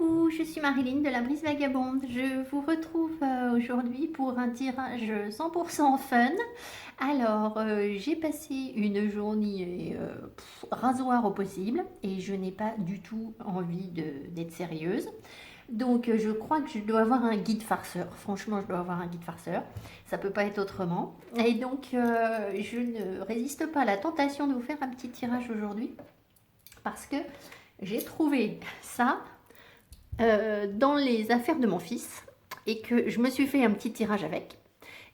Coucou, je suis Marilyn de la Brise Vagabonde. Je vous retrouve aujourd'hui pour un tirage 100% fun. Alors, j'ai passé une journée rasoir au possible et je n'ai pas du tout envie d'être sérieuse. Donc, je crois que je dois avoir un guide farceur. Franchement, je dois avoir un guide farceur. Ça peut pas être autrement. Et donc, je ne résiste pas à la tentation de vous faire un petit tirage aujourd'hui parce que j'ai trouvé ça dans les affaires de mon fils et que je me suis fait un petit tirage avec.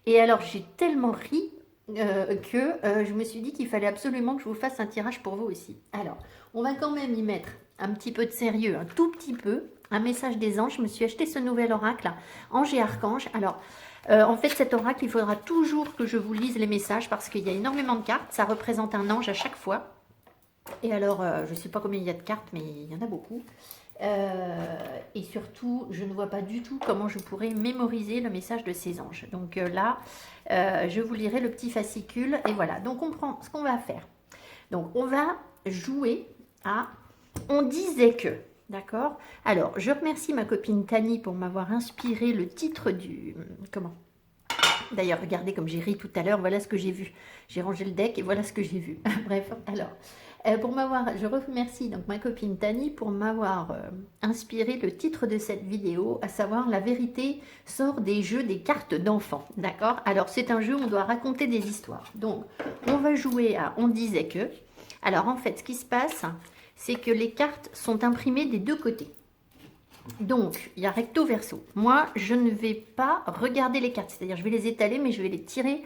Et alors j'ai tellement ri que je me suis dit qu'il fallait absolument que je vous fasse un tirage pour vous aussi. Alors, on va quand même y mettre un petit peu de sérieux, un tout petit peu. Un message des anges. Je me suis acheté ce nouvel oracle, Ange et Archange. Alors, en fait, cet oracle, il faudra toujours que je vous lise les messages parce qu'il y a énormément de cartes. Ça représente un ange à chaque fois. Et alors, je ne sais pas combien il y a de cartes, mais il y en a beaucoup. Et surtout, je ne vois pas du tout comment je pourrais mémoriser le message de ces anges. Donc là, je vous lirai le petit fascicule. Et voilà, donc on prend ce qu'on va faire. Donc on va jouer à On disait que. D'accord. Alors, je remercie ma copine Tani pour m'avoir inspiré le titre du... Comment? D'ailleurs, regardez comme j'ai ri tout à l'heure, voilà ce que j'ai vu. J'ai rangé le deck et voilà ce que j'ai vu. Bref, alors, je remercie donc ma copine Tani pour m'avoir inspiré le titre de cette vidéo, à savoir La vérité sort des jeux des cartes d'enfants. D'accord? Alors, c'est un jeu où on doit raconter des histoires. Donc, on va jouer à On disait que. Alors, en fait, ce qui se passe, c'est que les cartes sont imprimées des deux côtés. Donc, il y a recto verso. Moi, je ne vais pas regarder les cartes, c'est-à-dire je vais les étaler, mais je vais les tirer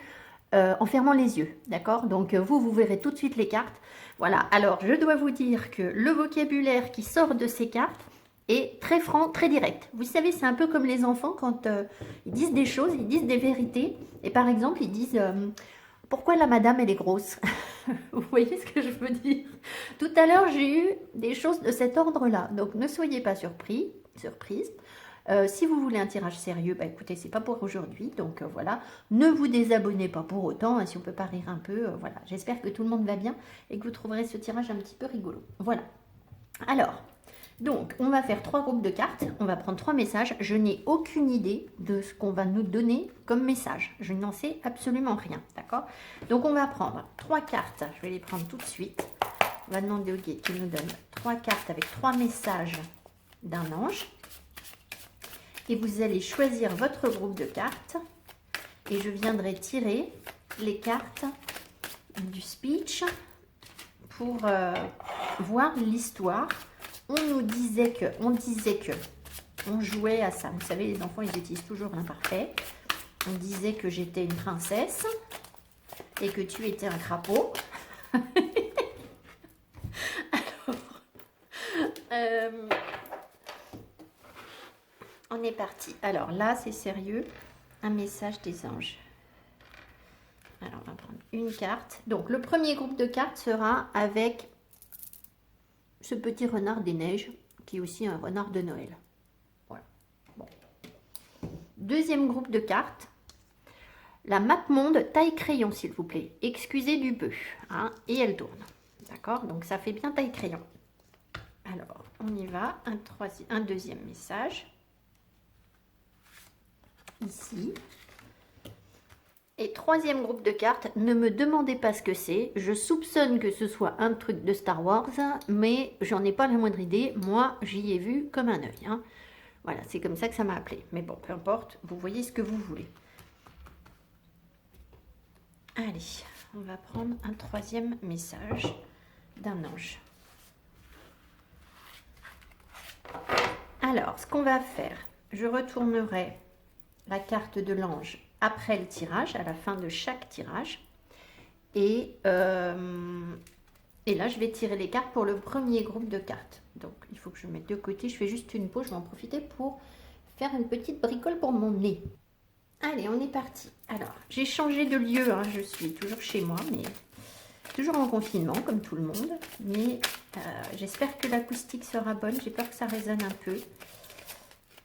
en fermant les yeux, d'accord? Donc, vous verrez tout de suite les cartes. Voilà, alors je dois vous dire que le vocabulaire qui sort de ces cartes est très franc, très direct. Vous savez, c'est un peu comme les enfants quand ils disent des choses, ils disent des vérités. Et par exemple, ils disent pourquoi la madame, elle est grosse? Vous voyez ce que je veux dire? Tout à l'heure, j'ai eu des choses de cet ordre-là. Donc, ne soyez pas surprise. Si vous voulez un tirage sérieux, bah écoutez, c'est pas pour aujourd'hui. Donc, voilà. Ne vous désabonnez pas pour autant. Hein, si on peut pas rire un peu, voilà. J'espère que tout le monde va bien et que vous trouverez ce tirage un petit peu rigolo. Voilà. Alors, donc, on va faire 3 groupes de cartes. On va prendre 3 messages. Je n'ai aucune idée de ce qu'on va nous donner comme message. Je n'en sais absolument rien. D'accord? Donc, on va prendre 3 cartes. Je vais les prendre tout de suite. On va demander au guide qu'il nous donne 3 cartes avec 3 messages d'un ange. Et vous allez choisir votre groupe de cartes. Et je viendrai tirer les cartes du speech pour voir l'histoire. On nous disait que, on jouait à ça. Vous savez, les enfants, ils utilisent toujours l'imparfait. On disait que j'étais une princesse et que tu étais un crapaud. Alors, on est parti. Alors là, c'est sérieux. Un message des anges. Alors, on va prendre une carte. Donc, le premier groupe de cartes sera avec ce petit renard des neiges, qui est aussi un renard de Noël. Voilà. Bon. Deuxième groupe de cartes. La map monde taille crayon, s'il vous plaît. Excusez du peu. Hein, et elle tourne. D'accord? Donc, ça fait bien taille crayon. Alors, on y va. Un deuxième message. Ici. Et troisième groupe de cartes, ne me demandez pas ce que c'est. Je soupçonne que ce soit un truc de Star Wars, mais j'en ai pas la moindre idée. Moi, j'y ai vu comme un œil. Hein. Voilà, c'est comme ça que ça m'a appelé. Mais bon, peu importe, vous voyez ce que vous voulez. Allez, on va prendre un troisième message d'un ange. Alors, ce qu'on va faire, je retournerai la carte de l'ange après le tirage, à la fin de chaque tirage. Et là, je vais tirer les cartes pour le premier groupe de cartes. Donc, il faut que je mette de côté. Je fais juste une pause. Je vais en profiter pour faire une petite bricole pour mon nez. Allez, on est parti. Alors, j'ai changé de lieu. Hein. Je suis toujours chez moi, mais toujours en confinement, comme tout le monde. Mais j'espère que l'acoustique sera bonne. J'ai peur que ça résonne un peu.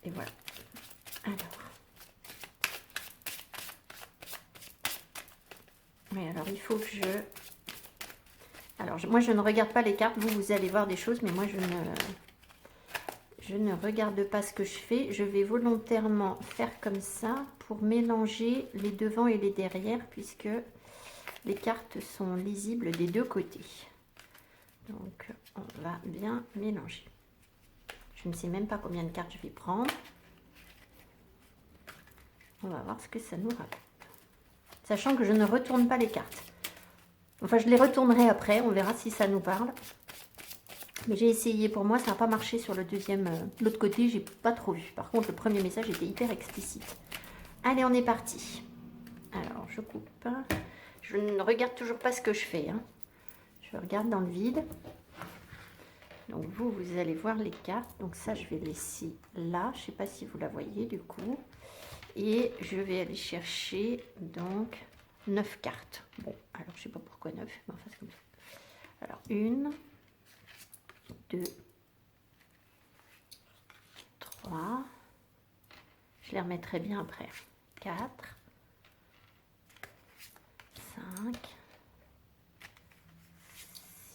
Et voilà. Alors. Mais alors, il faut que je... Alors, moi, je ne regarde pas les cartes. Vous allez voir des choses, mais moi, je ne regarde pas ce que je fais. Je vais volontairement faire comme ça pour mélanger les devants et les derrière puisque les cartes sont lisibles des deux côtés. Donc, on va bien mélanger. Je ne sais même pas combien de cartes je vais prendre. On va voir ce que ça nous rapporte. Sachant que je ne retourne pas les cartes. Enfin, je les retournerai après. On verra si ça nous parle. Mais j'ai essayé. Pour moi, ça n'a pas marché sur le deuxième. L'autre côté, j'ai pas trop vu. Par contre, le premier message était hyper explicite. Allez, on est parti. Alors, je coupe. Je ne regarde toujours pas ce que je fais. Hein. Je regarde dans le vide. Donc, vous allez voir les cartes. Donc, ça, je vais laisser là. Je ne sais pas si vous la voyez, du coup. Et je vais aller chercher, donc, 9 cartes. Bon, alors, je ne sais pas pourquoi 9. Mais enfin, c'est comme ça. Alors, 1, 2, 3. Je les remettrai bien après. 4, 5,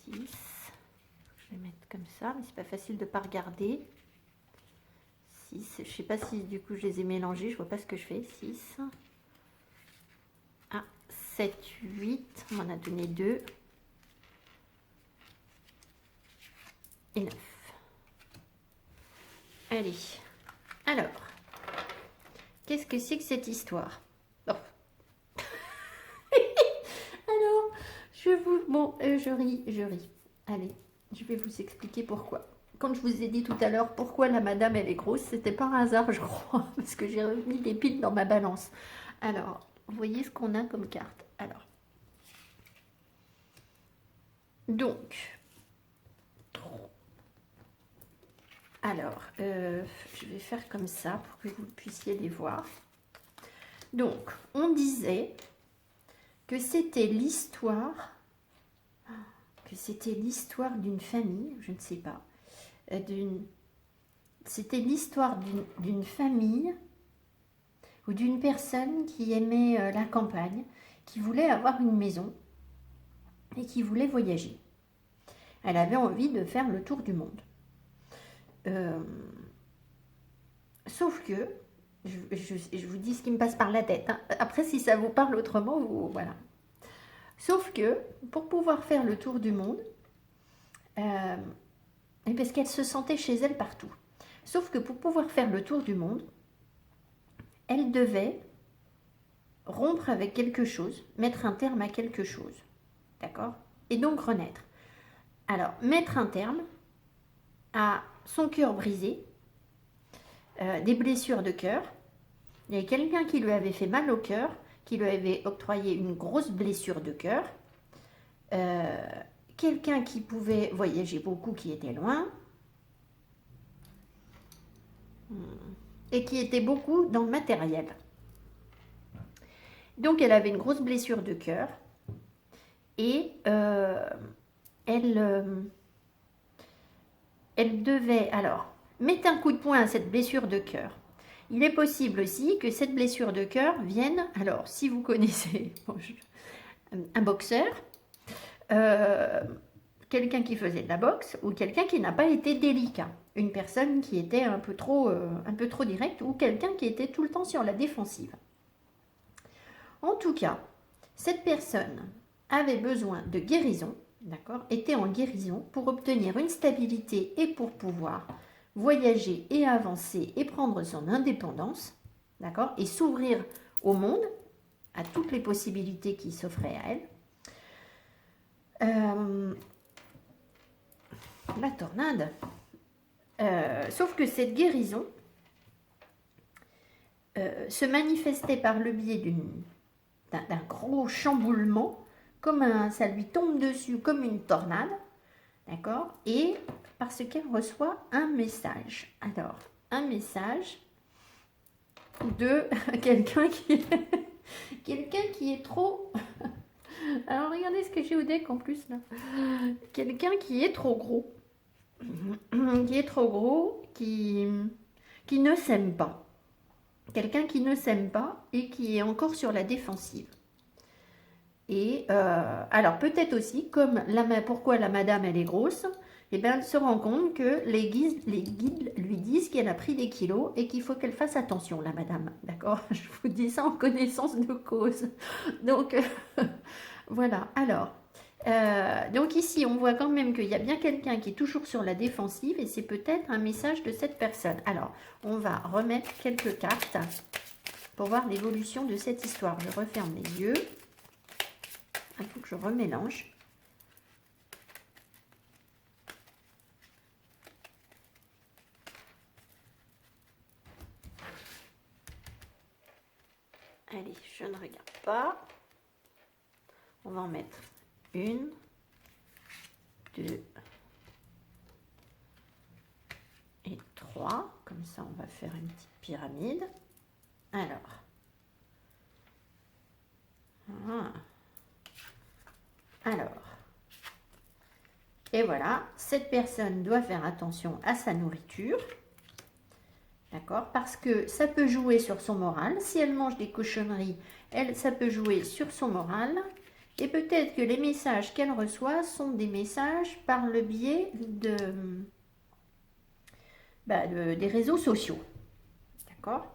6. Je vais mettre comme ça, mais c'est pas facile de ne pas regarder. 6. Je sais pas si du coup je les ai mélangés, je vois pas ce que je fais. 6. Ah, 7, 8. On m'en a donné 2. Et 9. Allez. Alors, qu'est-ce que c'est que cette histoire? Bon. Alors, je ris, je ris. Allez, je vais vous expliquer pourquoi. Quand je vous ai dit tout à l'heure pourquoi la madame elle est grosse, c'était par hasard, je crois, parce que j'ai remis des piles dans ma balance. Alors, vous voyez ce qu'on a comme carte. Alors, je vais faire comme ça pour que vous puissiez les voir. Donc, on disait que c'était l'histoire d'une famille, je ne sais pas, c'était l'histoire d'une famille ou d'une personne qui aimait la campagne, qui voulait avoir une maison et qui voulait voyager. Elle avait envie de faire le tour du monde. Sauf que, je vous dis ce qui me passe par la tête. Hein. Après, si ça vous parle autrement, voilà. Sauf que, pour pouvoir faire le tour du monde, et parce qu'elle se sentait chez elle partout. Sauf que pour pouvoir faire le tour du monde, elle devait rompre avec quelque chose, mettre un terme à quelque chose. D'accord? Et donc renaître. Alors, mettre un terme à son cœur brisé, des blessures de cœur. Il y avait quelqu'un qui lui avait fait mal au cœur, qui lui avait octroyé une grosse blessure de cœur. Quelqu'un qui pouvait voyager beaucoup, qui était loin. Et qui était beaucoup dans le matériel. Donc elle avait une grosse blessure de cœur. Et elle devait alors mettre un coup de poing à cette blessure de cœur. Il est possible aussi que cette blessure de cœur vienne, alors si vous connaissez un boxeur, quelqu'un qui faisait de la boxe ou quelqu'un qui n'a pas été délicat, une personne qui était un peu trop directe ou quelqu'un qui était tout le temps sur la défensive. En tout cas, cette personne avait besoin de guérison, d'accord, était en guérison pour obtenir une stabilité et pour pouvoir voyager et avancer et prendre son indépendance, d'accord, et s'ouvrir au monde, à toutes les possibilités qui s'offraient à elle. La tornade. Sauf que cette guérison se manifestait par le biais d'un gros chamboulement, ça lui tombe dessus comme une tornade, d'accord, et parce qu'elle reçoit un message. Alors, un message de quelqu'un qui est trop... Alors, regardez ce que j'ai au deck en plus, là. Quelqu'un qui est trop gros. Qui ne s'aime pas. Quelqu'un qui ne s'aime pas et qui est encore sur la défensive. Et alors peut-être aussi, pourquoi la madame elle est grosse, et bien elle se rend compte que les guides lui disent qu'elle a pris des kilos et qu'il faut qu'elle fasse attention, la madame. D'accord? Je vous dis ça en connaissance de cause. Donc, voilà. Alors, donc ici, on voit quand même qu'il y a bien quelqu'un qui est toujours sur la défensive et c'est peut-être un message de cette personne. Alors, on va remettre quelques cartes pour voir l'évolution de cette histoire. Je referme les yeux. Il faut que je remélange. Allez, je ne regarde pas. On va en mettre une, deux et trois. Comme ça, on va faire une petite pyramide. Alors. Alors. Et voilà, cette personne doit faire attention à sa nourriture. D'accord? Parce que ça peut jouer sur son moral. Si elle mange des cochonneries, ça peut jouer sur son moral. Et peut-être que les messages qu'elle reçoit sont des messages par le biais des réseaux sociaux. D'accord?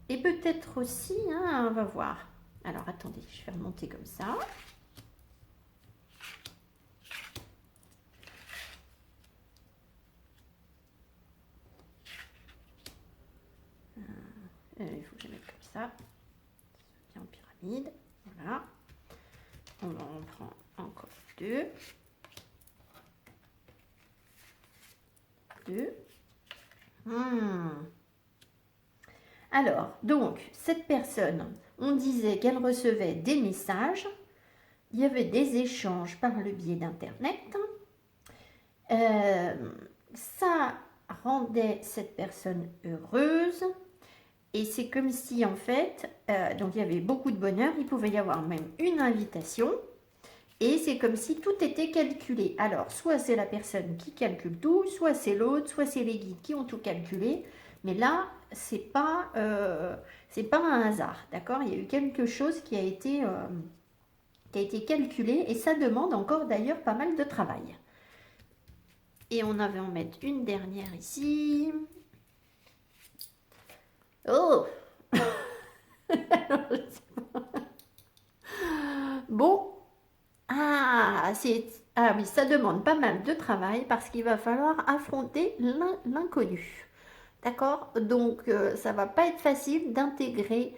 Et peut-être aussi, hein, on va voir. Alors, attendez, je vais remonter comme ça. Il faut que je mette comme ça. Bien en pyramide. Voilà. On en prend encore deux. Alors, donc, cette personne, on disait qu'elle recevait des messages. Il y avait des échanges par le biais d'Internet. Ça rendait cette personne heureuse. Et c'est comme si, en fait, donc il y avait beaucoup de bonheur. Il pouvait y avoir même une invitation. Et c'est comme si tout était calculé. Alors, soit c'est la personne qui calcule tout, soit c'est l'autre, soit c'est les guides qui ont tout calculé. Mais là, c'est pas un hasard, d'accord? Il y a eu quelque chose qui a été calculé et ça demande encore d'ailleurs pas mal de travail. Et on avait en mettre une dernière ici. Oh! Bon. Ah oui, ça demande pas mal de travail parce qu'il va falloir affronter l'inconnu. D'accord? Donc, ça va pas être facile d'intégrer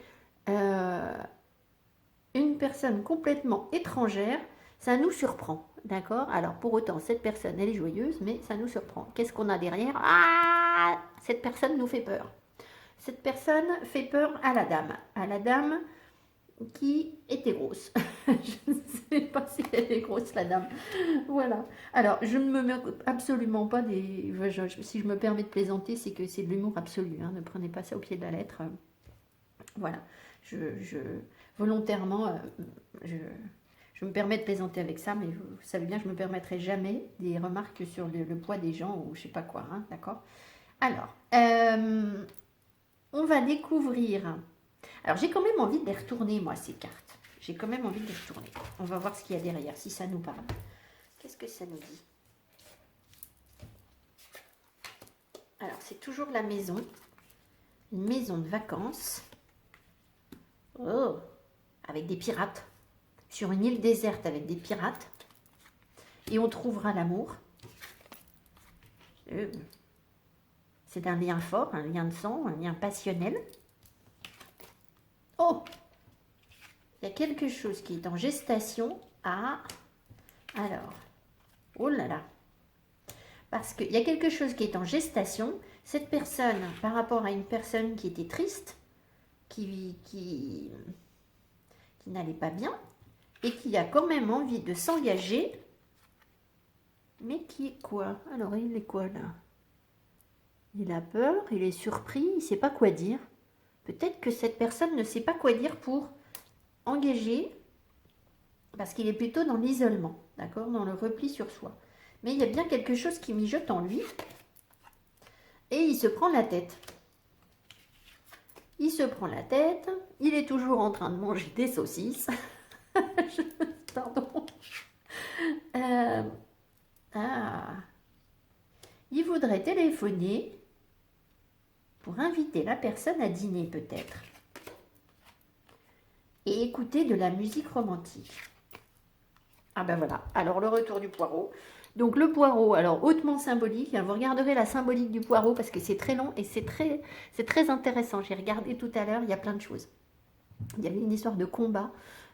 une personne complètement étrangère. Ça nous surprend. D'accord? Alors, pour autant, cette personne, elle est joyeuse, mais ça nous surprend. Qu'est-ce qu'on a derrière? Ah! Cette personne nous fait peur. Cette personne fait peur à la dame. À la dame qui était grosse. Je ne sais pas si elle est grosse, la dame. Voilà. Alors, je ne me mets absolument pas des... si je me permets de plaisanter, c'est que c'est de l'humour absolu. Hein. Ne prenez pas ça au pied de la lettre. Voilà. Volontairement, je me permets de plaisanter avec ça, mais vous savez bien, je ne me permettrai jamais des remarques sur le poids des gens ou je sais pas quoi. Hein, d'accord? Alors, on va découvrir... Alors, j'ai quand même envie de les retourner, moi, ces cartes. J'ai quand même envie de les retourner. On va voir ce qu'il y a derrière, si ça nous parle. Qu'est-ce que ça nous dit? Alors, c'est toujours la maison. Une maison de vacances. Oh! Avec des pirates. Sur une île déserte avec des pirates. Et on trouvera l'amour. C'est un lien fort, un lien de sang, un lien passionnel. Oh! Il y a quelque chose qui est en gestation. Ah! Alors, oh là là! Parce qu'il y a quelque chose qui est en gestation. Cette personne, par rapport à une personne qui était triste, qui n'allait pas bien, et qui a quand même envie de s'engager, mais qui est quoi? Alors, il est quoi là? Il a peur, il est surpris, il ne sait pas quoi dire. Peut-être que cette personne ne sait pas quoi dire pour engager, parce qu'il est plutôt dans l'isolement, d'accord, dans le repli sur soi. Mais il y a bien quelque chose qui mijote en lui, et il se prend la tête. Il se prend la tête, il est toujours en train de manger des saucisses. Pardon. Ah, il voudrait téléphoner pour inviter la personne à dîner peut-être. Et écouter de la musique romantique. Ah ben voilà, alors le retour du poireau. Donc le poireau, alors hautement symbolique, hein, vous regarderez la symbolique du poireau parce que c'est très long et c'est très intéressant. J'ai regardé tout à l'heure, il y a plein de choses. Il y avait une histoire de combat,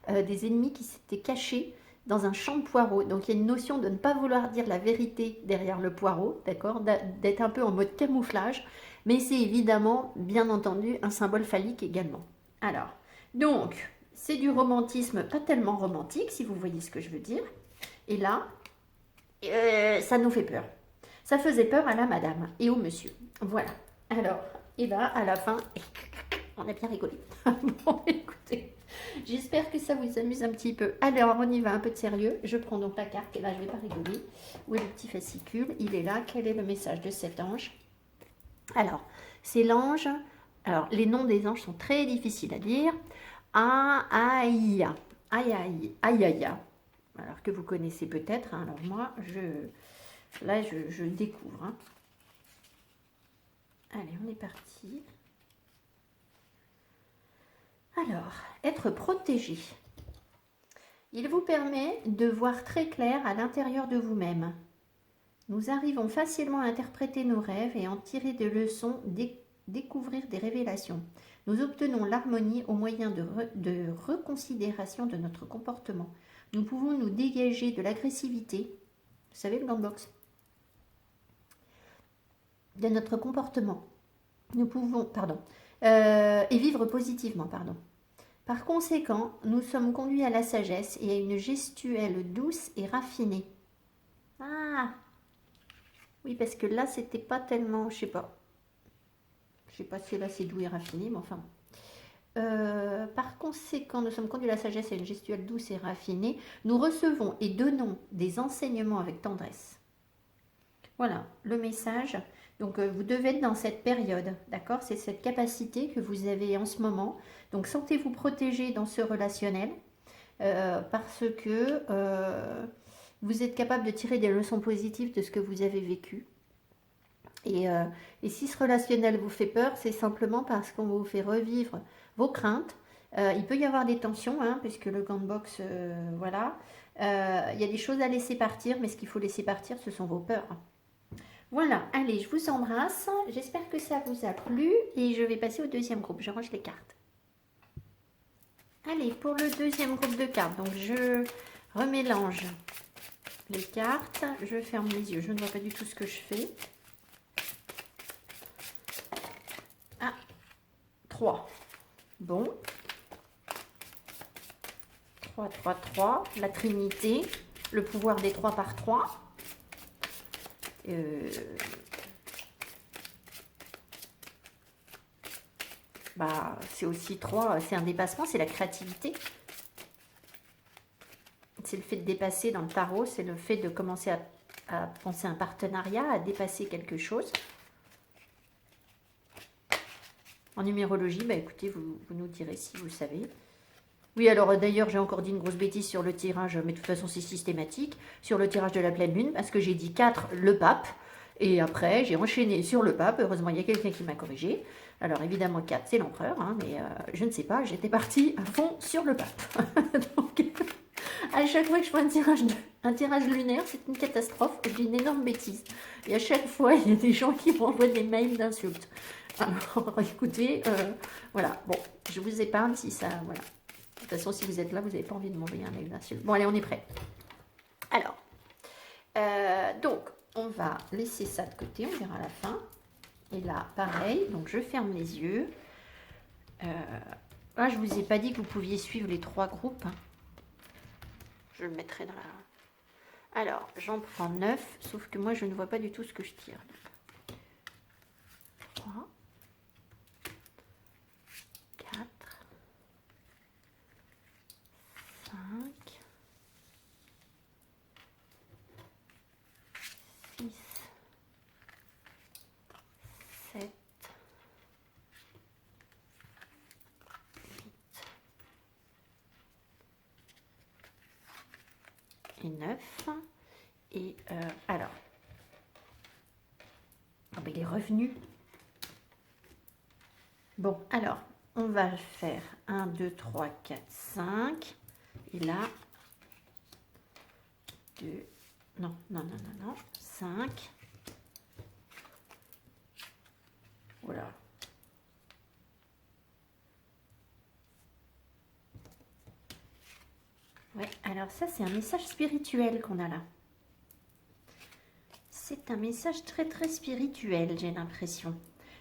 des ennemis qui s'étaient cachés dans un champ de poireaux. Donc il y a une notion de ne pas vouloir dire la vérité derrière le poireau, d'accord, d'être un peu en mode camouflage, mais c'est évidemment, bien entendu, un symbole phallique également. Alors, donc, c'est du romantisme, pas tellement romantique, si vous voyez ce que je veux dire. Et là, ça nous fait peur. Ça faisait peur à la madame et au monsieur. Voilà. Alors, et là, à la fin, on a bien rigolé. Bon, écoutez, j'espère que ça vous amuse un petit peu. Alors, on y va, un peu de sérieux. Je prends donc la carte, et là, je ne vais pas rigoler. Où est le petit fascicule? Il est là. Quel est le message de cet ange? Alors, c'est l'ange. Alors, les noms des anges sont très difficiles à dire. Aïe, aïe, alors que vous connaissez peut-être. Hein. Alors moi, je découvre. Hein. Allez, on est parti. Alors, être protégé. Il vous permet de voir très clair à l'intérieur de vous-même. Nous arrivons facilement à interpréter nos rêves et en tirer des leçons, découvrir des révélations. Nous obtenons l'harmonie au moyen de reconsidération de notre comportement. Nous pouvons nous dégager de l'agressivité, vous savez le gant de boxe, de notre comportement. Nous pouvons, et vivre positivement, Par conséquent, nous sommes conduits à la sagesse et à une gestuelle douce et raffinée. Ah, oui, parce que là, c'était pas tellement, je sais pas si là c'est doux et raffiné, mais enfin. Par conséquent, nous sommes conduits à la sagesse et à une gestuelle douce et raffinée. Nous recevons et donnons des enseignements avec tendresse. Voilà, le message. Donc, vous devez être dans cette période, d'accord? C'est cette capacité que vous avez en ce moment. Donc, sentez-vous protégé dans ce relationnel parce que vous êtes capable de tirer des leçons positives de ce que vous avez vécu. Et si ce relationnel vous fait peur, c'est simplement parce qu'on vous fait revivre vos craintes. Il peut y avoir des tensions, hein, puisque le gant de boxe, voilà. Il y a des choses à laisser partir, mais ce qu'il faut laisser partir, ce sont vos peurs. Voilà, allez, je vous embrasse. J'espère que ça vous a plu et je vais passer au deuxième groupe. Je range les cartes. Allez, pour le deuxième groupe de cartes, donc je remélange les cartes. Je ferme les yeux, je ne vois pas du tout ce que je fais. 3. Bon. 3, 3, 3. La Trinité. Le pouvoir des 3 par 3. C'est aussi 3. C'est un dépassement. C'est la créativité. C'est le fait de dépasser dans le tarot. C'est le fait de commencer à penser à un partenariat, à dépasser quelque chose. En numérologie, écoutez, vous nous direz si vous savez. Oui, alors d'ailleurs, j'ai encore dit une grosse bêtise sur le tirage, mais de toute façon, c'est systématique. Sur le tirage de la pleine lune, parce que j'ai dit 4, le pape. Et après, j'ai enchaîné sur le pape. Heureusement, il y a quelqu'un qui m'a corrigé. Alors évidemment, 4, c'est l'empereur, hein, mais je ne sais pas, j'étais partie à fond sur le pape. Donc, à chaque fois que je fais un tirage lunaire, c'est une catastrophe. Je dis une énorme bêtise. Et à chaque fois, il y a des gens qui m'envoient des mails d'insultes. Alors, écoutez, voilà. Bon, je vous épargne si ça... Voilà. De toute façon, si vous êtes là, vous n'avez pas envie de m'envoyer un mail d'insulte. Bon, allez, on est prêt. Alors, donc, on va laisser ça de côté. On verra à la fin. Et là, pareil. Donc, je ferme les yeux. Là, je ne vous ai pas dit que vous pouviez suivre les 3 groupes. Hein. Je le mettrai dans la... Alors, j'en prends 9. Sauf que moi, je ne vois pas du tout ce que je tire. 3. 4, 5, 6, 7, 8 et 9. Et alors, bienvenue. Bon, alors, on va faire 1, 2, 3, 4, 5. Et là, 2, non, 5. Voilà. Ouais, alors ça, c'est un message spirituel qu'on a là. C'est un message très très spirituel, j'ai l'impression.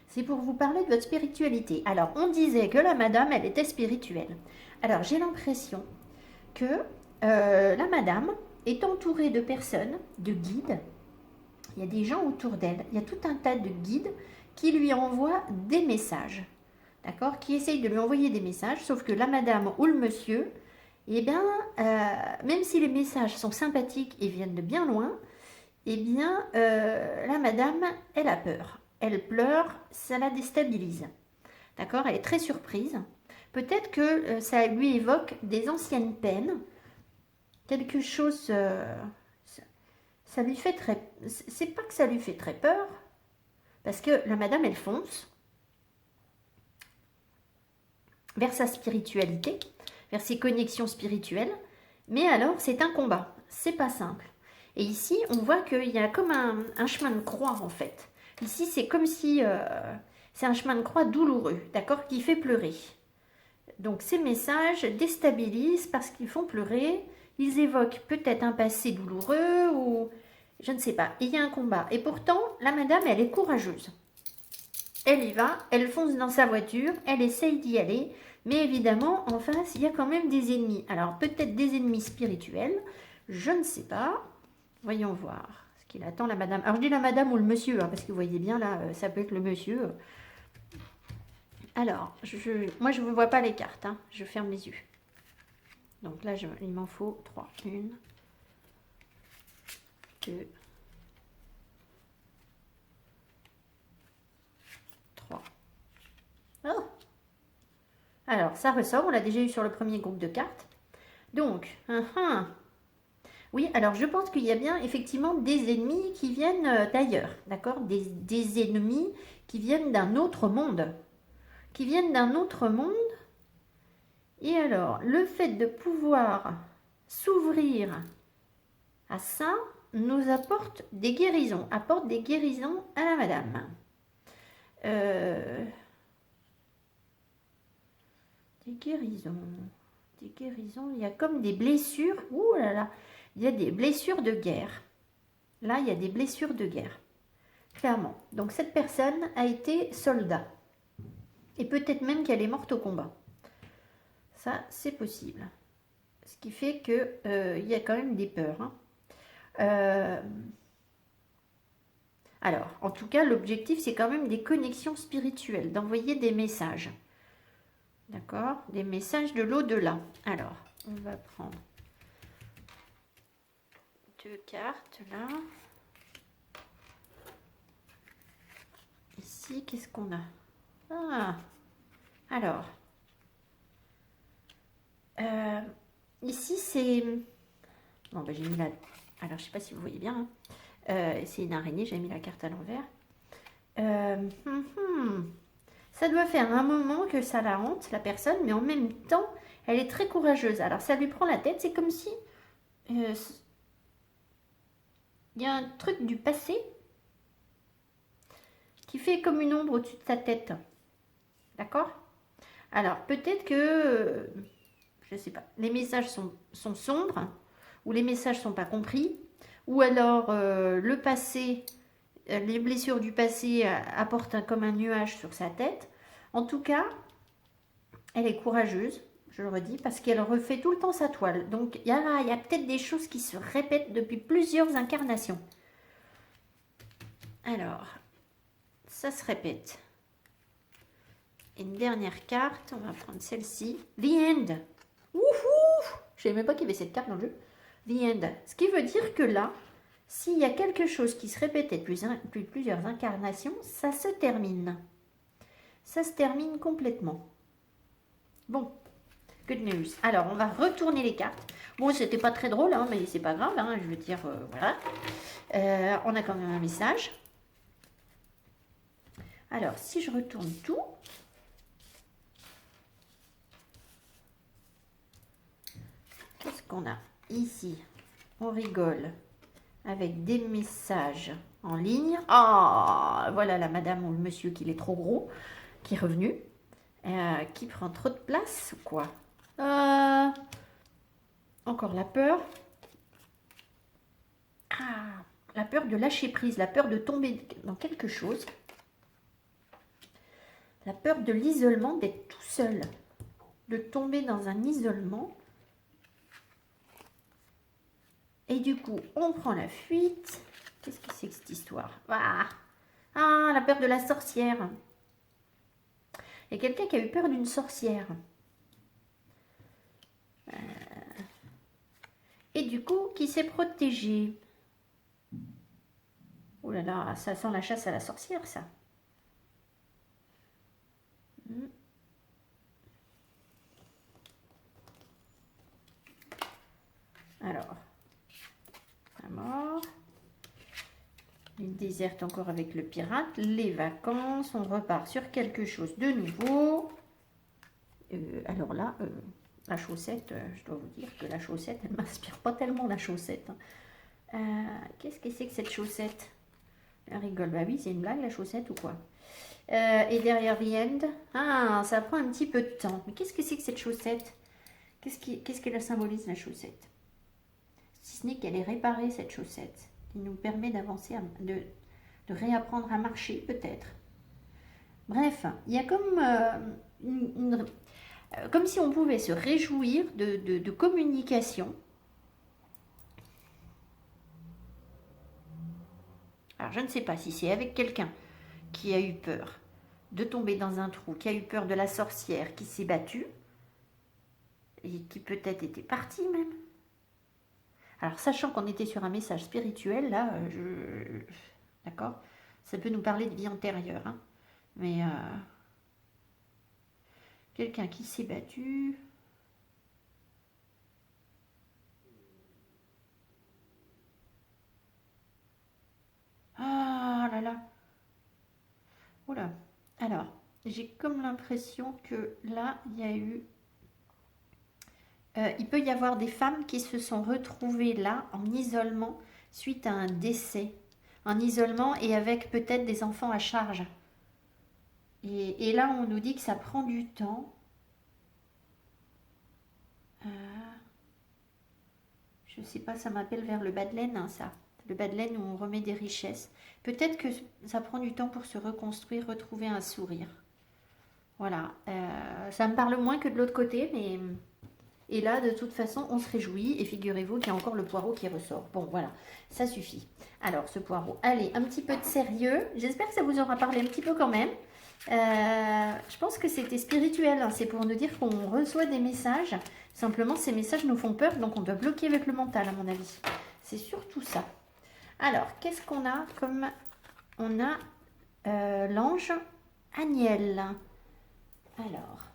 C'est pour vous parler de votre spiritualité. Alors, on disait que la madame, elle était spirituelle. Alors, j'ai l'impression que la madame est entourée de personnes, de guides. Il y a des gens autour d'elle. Il y a tout un tas de guides qui lui envoient des messages. D'accord? Qui essayent de lui envoyer des messages, sauf que la madame ou le monsieur, eh bien, même si les messages sont sympathiques et viennent de bien loin, eh bien, la madame, elle a peur. Elle pleure, ça la déstabilise. D'accord? Elle est très surprise. Peut-être que ça lui évoque des anciennes peines. Quelque chose... ça lui fait très... C'est pas que ça lui fait très peur, parce que la madame, elle fonce vers sa spiritualité, vers ses connexions spirituelles. Mais alors, c'est un combat. C'est pas simple. Et ici, on voit qu'il y a comme un chemin de croix, en fait. Ici, c'est comme si... c'est un chemin de croix douloureux, d'accord, qui fait pleurer. Donc, ces messages déstabilisent parce qu'ils font pleurer. Ils évoquent peut-être un passé douloureux ou... Je ne sais pas. Il y a un combat. Et pourtant, la madame, elle est courageuse. Elle y va, elle fonce dans sa voiture, elle essaye d'y aller. Mais évidemment, en face, il y a quand même des ennemis. Alors, peut-être des ennemis spirituels. Je ne sais pas. Voyons voir ce qu'il attend la madame. Alors, je dis la madame ou le monsieur, hein, parce que vous voyez bien, là, ça peut être le monsieur. Alors, moi, je ne vois pas les cartes. Hein. Je ferme les yeux. Donc là, il m'en faut 3. 1, 2, 3. Oh! Alors, ça ressort. On l'a déjà eu sur le premier groupe de cartes. Donc, oui, alors je pense qu'il y a bien effectivement des ennemis qui viennent d'ailleurs. D'accord? Des ennemis qui viennent d'un autre monde. Qui viennent d'un autre monde. Et alors, le fait de pouvoir s'ouvrir à ça nous apporte des guérisons, apporte des guérisons à la madame. Des guérisons, il y a comme des blessures, ouh là là, il y a des blessures de guerre. Là, il y a des blessures de guerre, clairement. Donc cette personne a été soldat. Et peut-être même qu'elle est morte au combat. Ça, c'est possible. Ce qui fait que il y a quand même des peurs. Hein. Alors, en tout cas, l'objectif, c'est quand même des connexions spirituelles, d'envoyer des messages. D'accord? Des messages de l'au-delà. Alors, on va prendre 2 cartes, là. Ici, qu'est-ce qu'on a? Ah! Alors... ici, c'est... Bon, ben, j'ai mis la... Alors, je sais pas si vous voyez bien. Hein. C'est une araignée, j'ai mis la carte à l'envers. Ça doit faire un moment que ça la hante, la personne, mais en même temps, elle est très courageuse. Alors, ça lui prend la tête. C'est comme si... il y a un truc du passé qui fait comme une ombre au-dessus de sa tête. D'accord? Alors, peut-être que... je ne sais pas, les messages sont sombres, ou les messages ne sont pas compris, ou alors le passé, les blessures du passé apportent comme un nuage sur sa tête. En tout cas, elle est courageuse, je le redis, parce qu'elle refait tout le temps sa toile. Donc, il y a peut-être des choses qui se répètent depuis plusieurs incarnations. Alors, ça se répète. Une dernière carte, on va prendre celle-ci. The End. Wouhou! Je ne savais même pas qu'il y avait cette carte dans le jeu. The End. Ce qui veut dire que là, s'il y a quelque chose qui se répétait depuis plusieurs incarnations, ça se termine. Ça se termine complètement. Bon, good news. Alors, on va retourner les cartes. Bon, c'était pas très drôle, hein, mais c'est pas grave. Hein, je veux dire, voilà. On a quand même un message. Alors, si je retourne tout, qu'est-ce qu'on a ici? On rigole avec des messages en ligne. Ah, voilà la madame ou le monsieur qui est trop gros, qui est revenu, qui prend trop de place ou quoi? Encore la peur. Ah, la peur de lâcher prise, la peur de tomber dans quelque chose. La peur de l'isolement, d'être tout seul, de tomber dans un isolement. Et du coup, on prend la fuite. Qu'est-ce que c'est que cette histoire? Ah, la peur de la sorcière. Il y a quelqu'un qui a eu peur d'une sorcière. Et du coup, qui s'est protégé. Oh là là, ça sent la chasse à la sorcière, ça. Alors, la mort. Une déserte encore avec le pirate. Les vacances, on repart sur quelque chose de nouveau. Alors là, la chaussette, je dois vous dire que la chaussette, elle ne m'inspire pas tellement la chaussette. Qu'est-ce que c'est que cette chaussette? Elle rigole. Bah oui, c'est une blague la chaussette ou quoi? Et derrière the end, ah, ça prend un petit peu de temps. Mais qu'est-ce que c'est que cette chaussette? Qu'est-ce qu'elle symbolise la chaussette? Si ce n'est qu'elle est réparée, cette chaussette, qui nous permet d'avancer, de réapprendre à marcher peut-être. Bref, il y a comme comme si on pouvait se réjouir de communication. Alors je ne sais pas si c'est avec quelqu'un qui a eu peur de tomber dans un trou, qui a eu peur de la sorcière qui s'est battue et qui peut-être était partie même. Alors sachant qu'on était sur un message spirituel, là, d'accord, ça peut nous parler de vie antérieure, hein. Mais quelqu'un qui s'est battu. Ah là là. Oula. Alors, j'ai comme l'impression que là, il y a eu... il peut y avoir des femmes qui se sont retrouvées là, en isolement, suite à un décès. En isolement et avec peut-être des enfants à charge. Et là, on nous dit que ça prend du temps. Je ne sais pas, ça m'appelle vers le bas de laine, hein, ça. Le bas de laine où on remet des richesses. Peut-être que ça prend du temps pour se reconstruire, retrouver un sourire. Voilà. Ça me parle moins que de l'autre côté, mais... Et là, de toute façon, on se réjouit. Et figurez-vous qu'il y a encore le poireau qui ressort. Bon, voilà, ça suffit. Alors, ce poireau, allez, un petit peu de sérieux. J'espère que ça vous aura parlé un petit peu quand même. Je pense que c'était spirituel. Hein. C'est pour nous dire qu'on reçoit des messages. Simplement, ces messages nous font peur, donc on doit bloquer avec le mental, à mon avis. C'est surtout ça. Alors, qu'est-ce qu'on a comme... On a l'ange Aniel. Alors...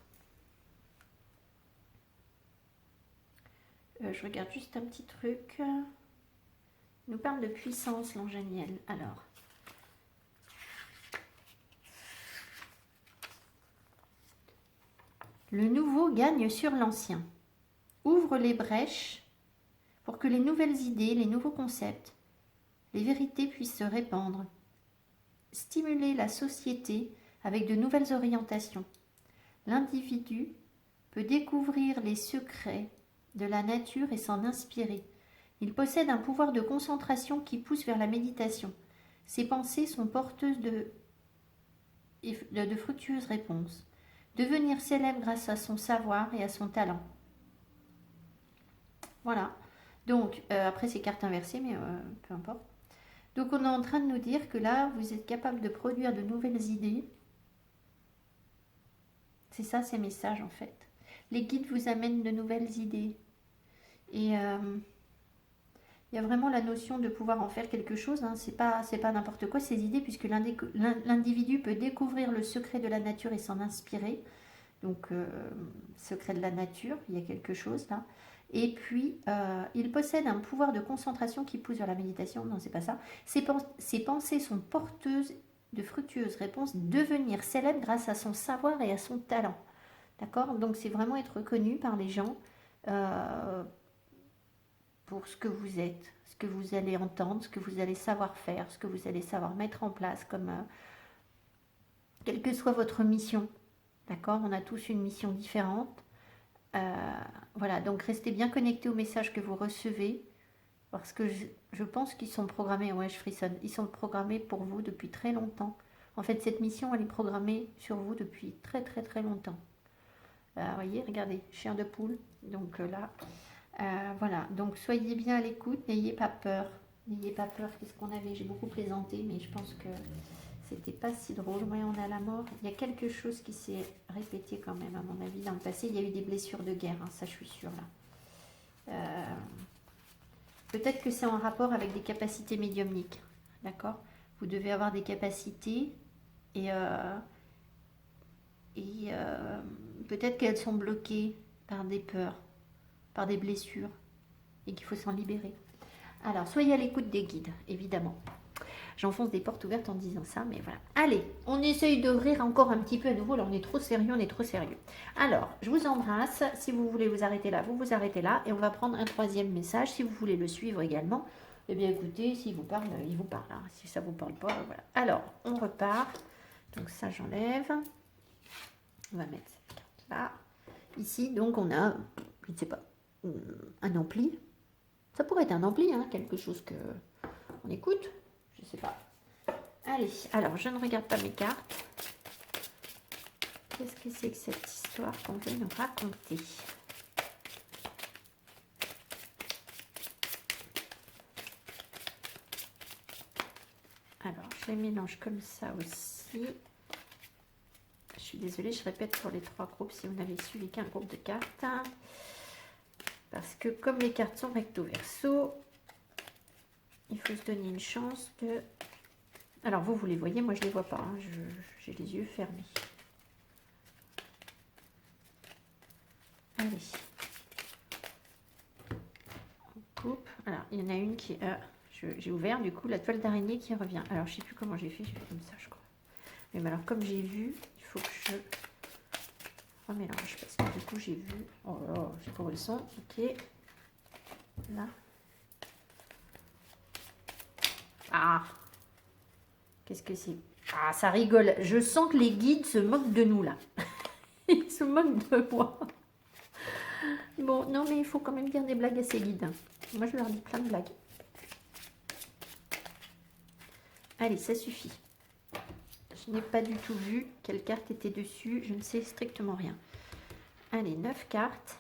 je regarde juste un petit truc. Il nous parle de puissance, l'ange Aniel. Alors. Le nouveau gagne sur l'ancien. Ouvre les brèches pour que les nouvelles idées, les nouveaux concepts, les vérités puissent se répandre. Stimuler la société avec de nouvelles orientations. L'individu peut découvrir les secrets de la nature et s'en inspirer. Il possède un pouvoir de concentration qui pousse vers la méditation. Ses pensées sont porteuses de fructueuses réponses. Devenir célèbre grâce à son savoir et à son talent. Voilà. Donc, après c'est cartes inversées, mais peu importe. Donc, on est en train de nous dire que là, vous êtes capable de produire de nouvelles idées. C'est ça, ces messages, en fait. Les guides vous amènent de nouvelles idées. Et il y a vraiment la notion de pouvoir en faire quelque chose. Hein. C'est pas n'importe quoi, ces idées, puisque l'individu peut découvrir le secret de la nature et s'en inspirer. Donc, secret de la nature, il y a quelque chose là. Et puis, il possède un pouvoir de concentration qui pousse vers la méditation. Non, c'est pas ça. Ses pensées sont porteuses de fructueuses réponses, devenir célèbre grâce à son savoir et à son talent. D'accord? Donc c'est vraiment être reconnu par les gens pour ce que vous êtes, ce que vous allez entendre, ce que vous allez savoir faire, ce que vous allez savoir mettre en place, comme quelle que soit votre mission. D'accord? On a tous une mission différente. Voilà, donc restez bien connectés aux messages que vous recevez, parce que je pense qu'ils sont programmés, ouais, je frissonne, ils sont programmés pour vous depuis très longtemps. En fait, cette mission, elle est programmée sur vous depuis très très très longtemps. Vous voyez, regardez, chair de poule. Donc là, voilà. Donc soyez bien à l'écoute, n'ayez pas peur. N'ayez pas peur. Qu'est-ce qu'on avait? J'ai beaucoup plaisanté, mais je pense que c'était pas si drôle. Oui, on a la mort. Il y a quelque chose qui s'est répété quand même, à mon avis, dans le passé. Il y a eu des blessures de guerre, hein, ça je suis sûre là. Peut-être que c'est en rapport avec des capacités médiumniques. D'accord? Vous devez avoir des capacités et peut-être qu'elles sont bloquées par des peurs, par des blessures, et qu'il faut s'en libérer. Alors, soyez à l'écoute des guides, évidemment. J'enfonce des portes ouvertes en disant ça, mais voilà. Allez, on essaye d'ouvrir encore un petit peu à nouveau. Là, on est trop sérieux, on est trop sérieux. Alors, je vous embrasse. Si vous voulez vous arrêter là, vous vous arrêtez là. Et on va prendre un troisième message. Si vous voulez le suivre également, eh bien, écoutez, s'il vous parle, il vous parle. Hein. Si ça ne vous parle pas, voilà. Alors, on repart. Donc, ça, j'enlève. On va mettre cette carte là. Ici, donc, on a, je ne sais pas, un ampli. Ça pourrait être un ampli, hein, quelque chose que on écoute. Je ne sais pas. Allez, alors, je ne regarde pas mes cartes. Qu'est-ce que c'est que cette histoire qu'on veut nous raconter? Alors, je les mélange comme ça aussi. Je suis désolée, je répète pour les trois groupes si vous n'avez suivi qu'un groupe de cartes. Parce que comme les cartes sont recto verso, il faut se donner une chance de... Alors vous les voyez, moi je ne les vois pas, hein. J'ai les yeux fermés. Allez. On coupe. Alors, il y en a une qui... j'ai ouvert du coup la toile d'araignée qui revient. Alors, je ne sais plus comment j'ai fait comme ça, je crois. Mais alors, comme j'ai vu, il faut que je remélange. Parce que du coup, j'ai vu... Oh là là, j'ai pas le son. Ok. Là. Ah! Qu'est-ce que c'est? Ah, ça rigole. Je sens que les guides se moquent de nous, là. Ils se moquent de moi. Bon, non, mais il faut quand même dire des blagues à ces guides. Moi, je leur dis plein de blagues. Allez, ça suffit. Je n'ai pas du tout vu quelle carte était dessus. Je ne sais strictement rien. Allez, 9 cartes.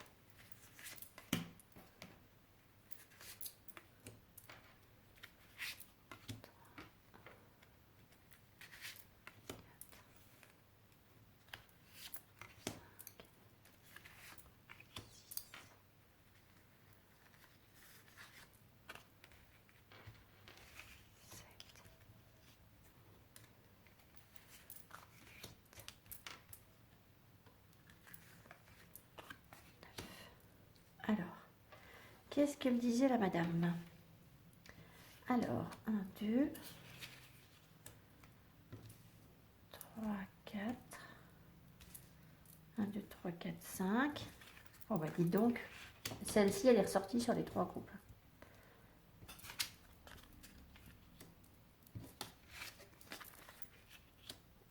Alors, qu'est-ce que me disait la madame? Alors, 1, 2, 3, 4. 1, 2, 3, 4, 5. Oh bah dis donc, celle-ci elle est ressortie sur les trois groupes.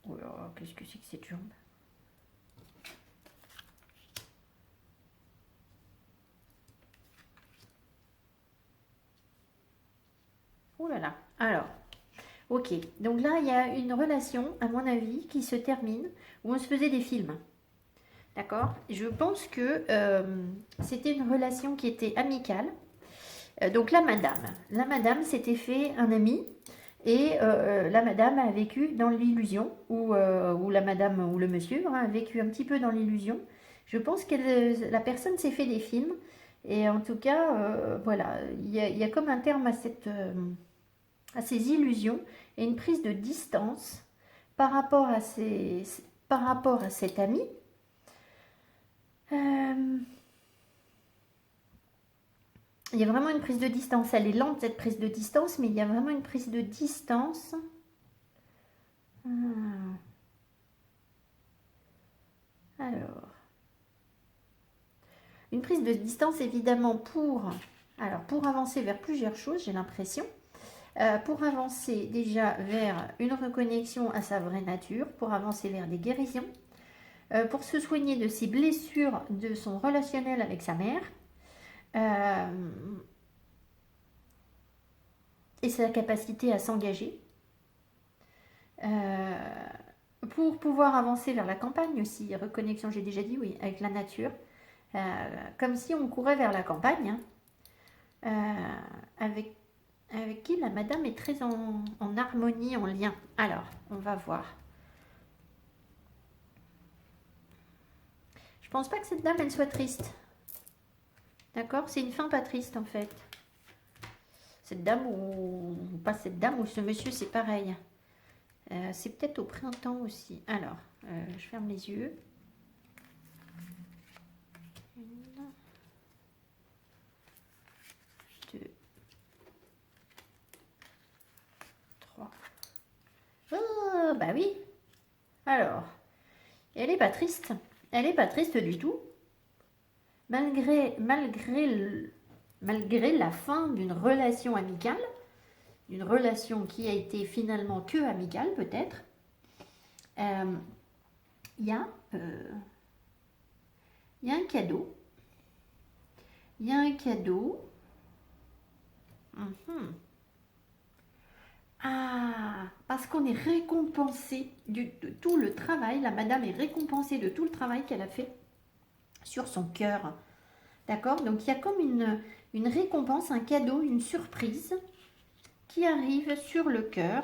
Oh là, qu'est-ce que c'est que cette jambe? Oh là là. Alors, ok. Donc là, il y a une relation, à mon avis, qui se termine, où on se faisait des films. D'accord? Je pense que c'était une relation qui était amicale. Donc la madame s'était fait un ami. Et la madame a vécu dans l'illusion, ou la madame ou le monsieur a vécu un petit peu dans l'illusion. Je pense que la personne s'est fait des films. Et en tout cas, voilà, il y a comme un terme à ces illusions et une prise de distance par rapport à cet ami. Il y a vraiment une prise de distance. Elle est lente, cette prise de distance, mais il y a vraiment une prise de distance. Ah, alors, une prise de distance évidemment pour avancer vers plusieurs choses, j'ai l'impression. Pour avancer déjà vers une reconnexion à sa vraie nature, pour avancer vers des guérisons, pour se soigner de ses blessures de son relationnel avec sa mère, et sa capacité à s'engager, pour pouvoir avancer vers la campagne aussi, reconnexion, j'ai déjà dit oui, avec la nature, comme si on courait vers la campagne, avec qui la madame est très en harmonie, en lien. Alors, on va voir. Je pense pas que cette dame, elle soit triste. D'accord? C'est une fin pas triste, en fait. Cette dame ou pas cette dame ou ce monsieur, c'est pareil. C'est peut-être au printemps aussi. Alors, je ferme les yeux. 1, 2, 3. Oh, bah oui. Alors, elle n'est pas triste. Elle n'est pas triste du tout. Malgré la fin d'une relation amicale, d'une relation qui a été finalement que amicale peut-être, il y a un cadeau. Il y a un cadeau. Ah, parce qu'on est récompensé de tout le travail. La madame est récompensée de tout le travail qu'elle a fait sur son cœur. D'accord? Donc il y a comme une récompense, un cadeau, une surprise qui arrive sur le cœur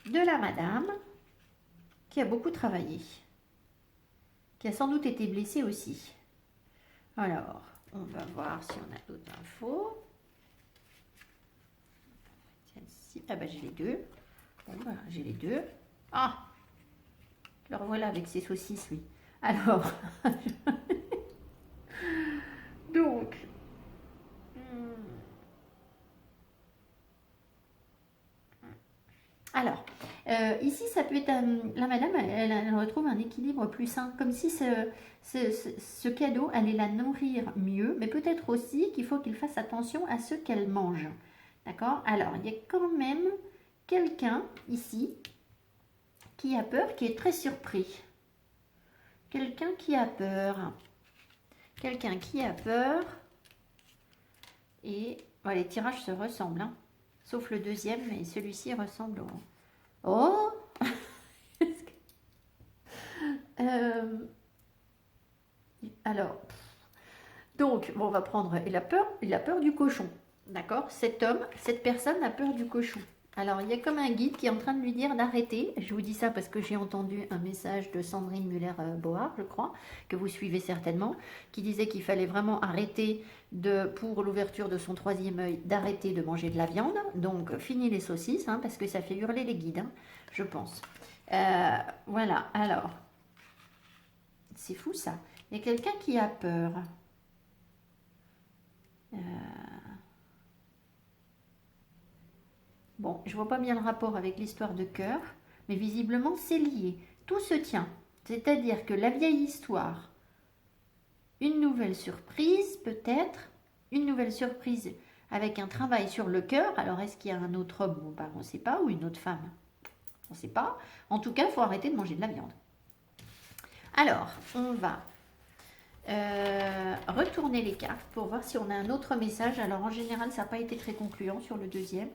de la madame qui a beaucoup travaillé, qui a sans doute été blessée aussi. Alors, on va voir si on a d'autres infos. Ah bah j'ai les deux. Bon bah j'ai les deux. Ah, le revoilà avec ses saucisses, lui. Alors, donc, alors, ici, ça peut être la madame, elle retrouve un équilibre plus sain, comme si ce cadeau allait la nourrir mieux, mais peut-être aussi qu'il faut qu'il fasse attention à ce qu'elle mange. D'accord? Alors, il y a quand même quelqu'un ici qui a peur, qui est très surpris. Quelqu'un qui a peur. Quelqu'un qui a peur. Et voilà, les tirages se ressemblent, hein. Sauf le deuxième, mais celui-ci ressemble au... Oh Alors, donc, bon, on va prendre... Il a peur du cochon. D'accord? Cet homme, cette personne a peur du cochon. Alors, il y a comme un guide qui est en train de lui dire d'arrêter. Je vous dis ça parce que j'ai entendu un message de Sandrine Muller-Board, je crois, que vous suivez certainement, qui disait qu'il fallait vraiment arrêter pour l'ouverture de son troisième œil, d'arrêter de manger de la viande. Donc, fini les saucisses, hein, parce que ça fait hurler les guides, hein, je pense. Voilà, alors, c'est fou ça. Il y a quelqu'un qui a peur. Bon, je vois pas bien le rapport avec l'histoire de cœur, mais visiblement c'est lié. Tout se tient. C'est-à-dire que la vieille histoire, une nouvelle surprise peut-être, une nouvelle surprise avec un travail sur le cœur. Alors est-ce qu'il y a un autre homme? Bon, bah, on ne sait pas, ou une autre femme? On ne sait pas. En tout cas, il faut arrêter de manger de la viande. Alors, on va retourner les cartes pour voir si on a un autre message. Alors en général, ça n'a pas été très concluant sur le deuxième.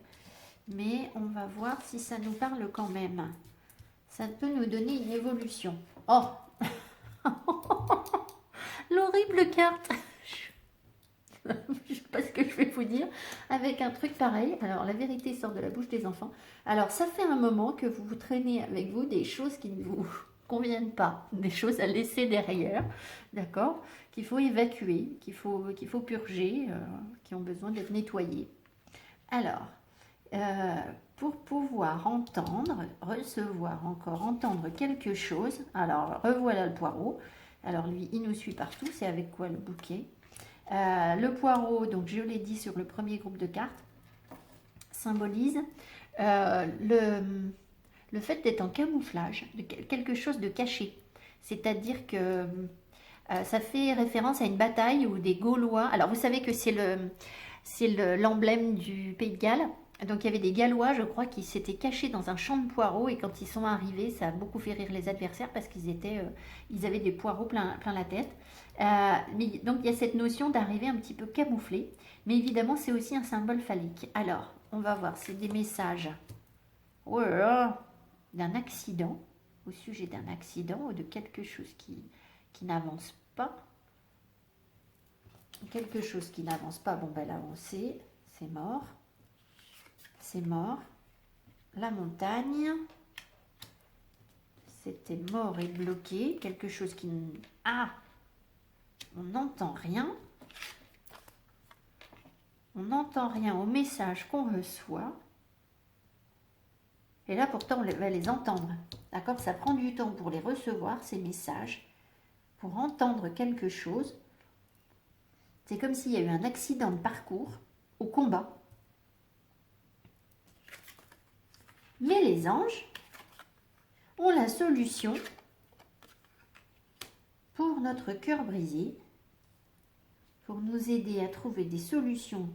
Mais on va voir si ça nous parle quand même. Ça peut nous donner une évolution. Oh l'horrible carte. Je ne sais pas ce que je vais vous dire. Avec un truc pareil. Alors, la vérité sort de la bouche des enfants. Alors, ça fait un moment que vous traînez avec vous des choses qui ne vous conviennent pas. Des choses à laisser derrière. D'accord? Qu'il faut évacuer, qu'il faut purger, qui ont besoin d'être nettoyées. Alors, pour pouvoir recevoir encore, entendre quelque chose. Alors, revoilà le poireau. Alors, lui, il nous suit partout. C'est avec quoi le bouquet? Le poireau, donc je l'ai dit sur le premier groupe de cartes, symbolise le le fait d'être en camouflage, de quelque chose de caché. C'est-à-dire que ça fait référence à une bataille où des Gaulois. Alors vous savez que l'emblème du Pays de Galles. Donc il y avait des Gallois, je crois, qui s'étaient cachés dans un champ de poireaux et quand ils sont arrivés, ça a beaucoup fait rire les adversaires parce ils avaient des poireaux plein la tête. Donc il y a cette notion d'arriver un petit peu camouflé, mais évidemment c'est aussi un symbole phallique. Alors on va voir, c'est des messages oh là là, d'un accident, au sujet d'un accident ou de quelque chose qui n'avance pas. Quelque chose qui n'avance pas, bon ben l'avancée, c'est mort. C'est mort. La montagne, c'était mort et bloqué. Quelque chose qui... Ah, on n'entend rien. On n'entend rien au message qu'on reçoit. Et là, pourtant, on va les entendre. D'accord? Ça prend du temps pour les recevoir, ces messages. Pour entendre quelque chose. C'est comme s'il y a eu un accident de parcours au combat. Mais les anges ont la solution pour notre cœur brisé, pour nous aider à trouver des solutions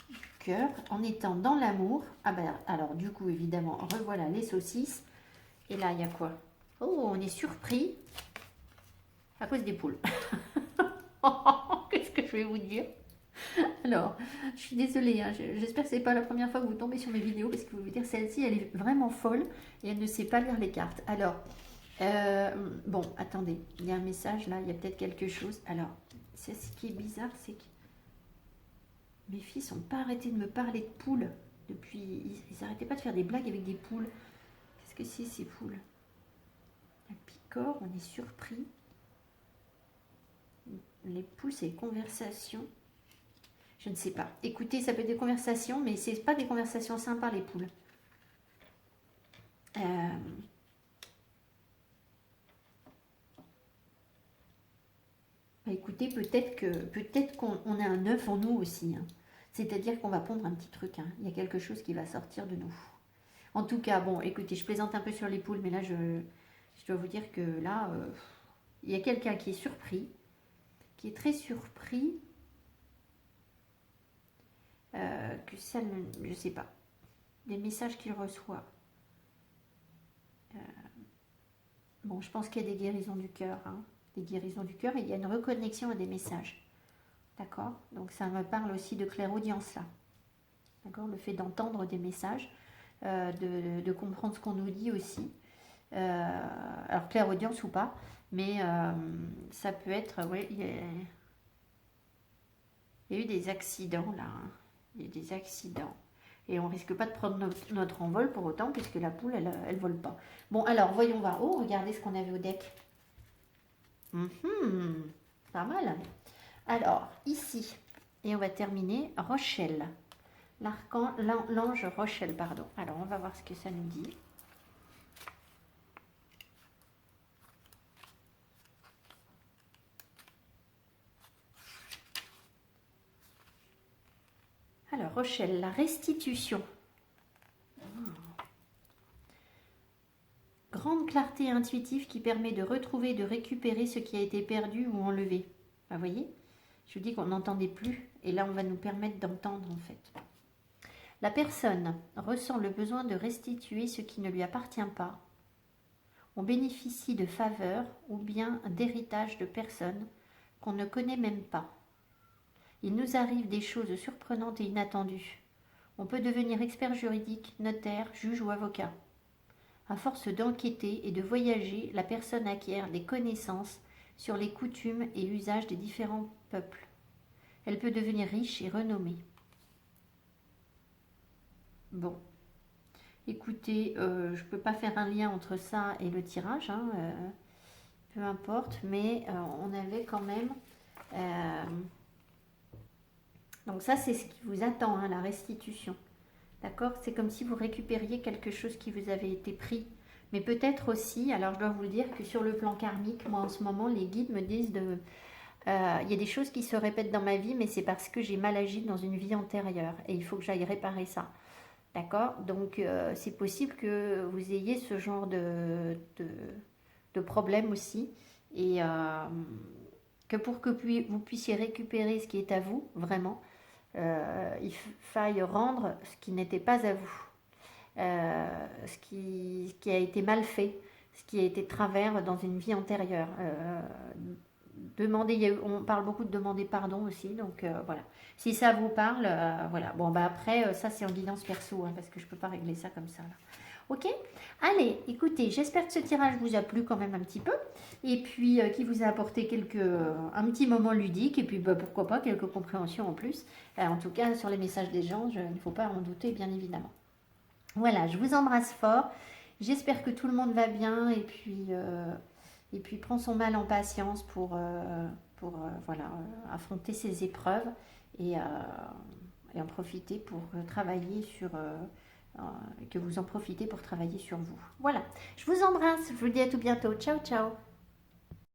du cœur en étant dans l'amour. Ah ben alors du coup évidemment, revoilà les saucisses. Et là il y a quoi? Oh, on est surpris à cause des poules. Qu'est-ce que je vais vous dire? Alors, je suis désolée, hein, j'espère que ce n'est pas la première fois que vous tombez sur mes vidéos, parce que vous vous dire, celle-ci, elle est vraiment folle et elle ne sait pas lire les cartes. Alors, bon, attendez, il y a un message là, il y a peut-être quelque chose. Alors, ce qui est bizarre, c'est que mes fils n'ont pas arrêté de me parler de poules depuis. Ils n'arrêtaient pas de faire des blagues avec des poules. Qu'est-ce que c'est ces poules? La picore, on est surpris. Les poules, c'est conversation. Je ne sais pas. Écoutez, ça peut être des conversations, mais c'est pas des conversations sympas, les poules. Bah, écoutez, peut-être qu'on a un œuf en nous aussi. Hein. C'est-à-dire qu'on va pondre un petit truc. Hein. Il y a quelque chose qui va sortir de nous. En tout cas, bon, écoutez, je plaisante un peu sur les poules, mais là, je dois vous dire que là, il y a quelqu'un qui est surpris, qui est très surpris. Que ça ne... Je sais pas. Des messages qu'il reçoit. Bon, je pense qu'il y a des guérisons du cœur. Hein, des guérisons du cœur et il y a une reconnexion à des messages. D'accord? Donc ça me parle aussi de clairaudience là. D'accord? Le fait d'entendre des messages, de comprendre ce qu'on nous dit aussi. Alors clairaudience ou pas, mais ça peut être... Ouais, il y a eu des accidents là. Hein. Il y a des accidents. Et on risque pas de prendre notre envol pour autant, puisque la poule, elle vole pas. Bon, alors, voyons voir. Oh, regardez ce qu'on avait au deck. Pas mal. Alors, ici, et on va terminer, Rochelle. L'ange Rochelle, pardon. Alors, on va voir ce que ça nous dit. Alors, Rochelle, la restitution. Grande clarté intuitive qui permet de retrouver et de récupérer ce qui a été perdu ou enlevé. Vous voyez? Je vous dis qu'on n'entendait plus. Et là, on va nous permettre d'entendre, en fait. La personne ressent le besoin de restituer ce qui ne lui appartient pas. On bénéficie de faveurs ou bien d'héritage de personnes qu'on ne connaît même pas. Il nous arrive des choses surprenantes et inattendues. On peut devenir expert juridique, notaire, juge ou avocat. À force d'enquêter et de voyager, la personne acquiert des connaissances sur les coutumes et usages des différents peuples. Elle peut devenir riche et renommée. Bon. Écoutez, je ne peux pas faire un lien entre ça et le tirage, hein, peu importe, mais on avait quand même... donc ça, c'est ce qui vous attend, hein, la restitution. D'accord? C'est comme si vous récupériez quelque chose qui vous avait été pris. Mais peut-être aussi, alors je dois vous le dire que sur le plan karmique, moi en ce moment, les guides me disent de... Il y a des choses qui se répètent dans ma vie, mais c'est parce que j'ai mal agi dans une vie antérieure. Et il faut que j'aille réparer ça. D'accord? Donc, c'est possible que vous ayez ce genre de problème aussi. Et que pour que vous puissiez récupérer ce qui est à vous, vraiment, il faille rendre ce qui n'était pas à vous. Ce qui a été mal fait, ce qui a été de travers dans une vie antérieure. Demander, on parle beaucoup de demander pardon aussi, donc voilà. Si ça vous parle, voilà. Bon, bah après, ça c'est en guidance perso, hein, parce que je peux pas régler ça comme ça, là. Ok? Allez, écoutez, j'espère que ce tirage vous a plu quand même un petit peu, et puis qui vous a apporté un petit moment ludique, et puis bah, pourquoi pas quelques compréhensions en plus. En tout cas, sur les messages des gens, il ne faut pas en douter, bien évidemment. Voilà, je vous embrasse fort. J'espère que tout le monde va bien et puis prend son mal en patience pour voilà, affronter ces épreuves et, et en profiter pour travailler que vous en profitez pour travailler sur vous. Voilà, je vous embrasse, je vous dis à tout bientôt. Ciao, ciao.